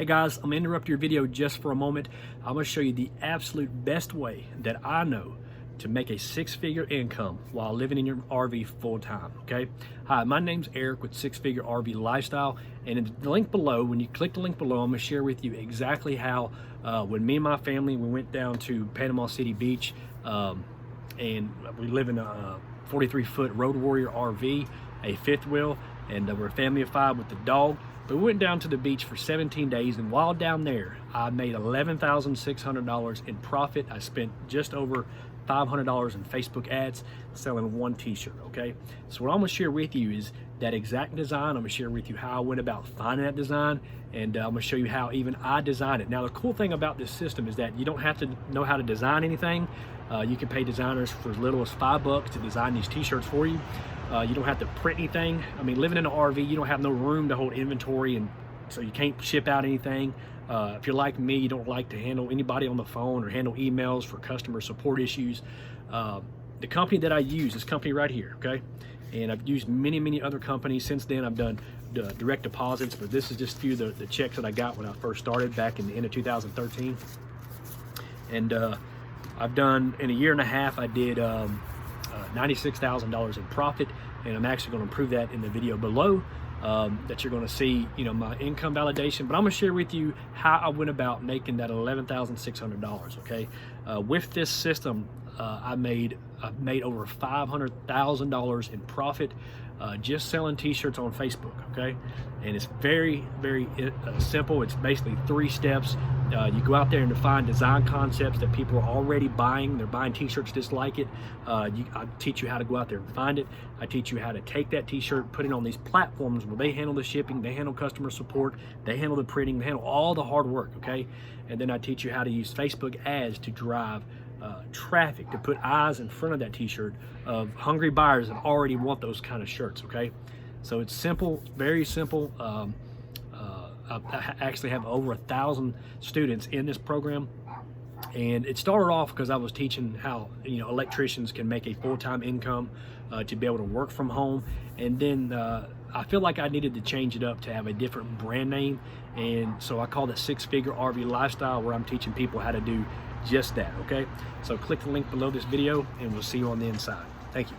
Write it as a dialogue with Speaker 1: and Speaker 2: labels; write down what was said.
Speaker 1: Hey guys, I'm gonna interrupt your video just for a moment. I'm gonna show you the absolute best way that I know to make a six-figure income while living in your RV full-time, okay? Hi, my name's Eric with Six Figure RV Lifestyle, and in the link below, when you click the link below, I'm gonna share with you exactly how when me and my family, we went down to Panama City Beach, and we live in a 43-foot Road Warrior RV, a fifth wheel, and we're a family of 5 with the dog. But we went down to the beach for 17 days, and while down there, I made $11,600 in profit. I spent just over $500 in Facebook ads selling one t-shirt, okay? So what I'm gonna share with you is that exact design. I'm gonna share with you how I went about finding that design, and I'm gonna show you how even I designed it. Now, the cool thing about this system is that you don't have to know how to design anything. You can pay designers for as little as $5 to design these t-shirts for you. You don't have to print anything. I mean, living in an RV, you don't have no room to hold inventory, and so you can't ship out anything. If you're like me, you don't like to handle anybody on the phone or handle emails for customer support issues. The company that I use, this company right here, okay? And I've used many other companies since then. I've done direct deposits, but this is just a few of the checks that I got when I first started back in the end of 2013. And I've done, in a year and a half, I did $96,000 in profit, and I'm actually going to prove that in the video below. That you're going to see, you know, my income validation, but I'm going to share with you how I went about making that $11,600. Okay, with this system, I've made over $500,000 in profit just selling t-shirts on Facebook. Okay, and it's very simple. It's basically 3 steps. You go out there and define design concepts that people are already buying. They're buying t-shirts just like it. I teach you how to go out there and find it. I teach you how to take that t-shirt, put it on these platforms where they handle the shipping, they handle customer support, they handle the printing, they handle all the hard work, okay? And then I teach you how to use Facebook ads to drive traffic, to put eyes in front of that t-shirt of hungry buyers that already want those kind of shirts, okay? So it's simple, very simple. I actually have over 1,000 students in this program, and it started off because I was teaching how, you know, electricians can make a full-time income to be able to work from home. And then I feel like I needed to change it up to have a different brand name, and so I called it Six Figure RV Lifestyle, where I'm teaching people how to do just that, okay? So click the link below this video, and we'll see you on the inside. Thank you.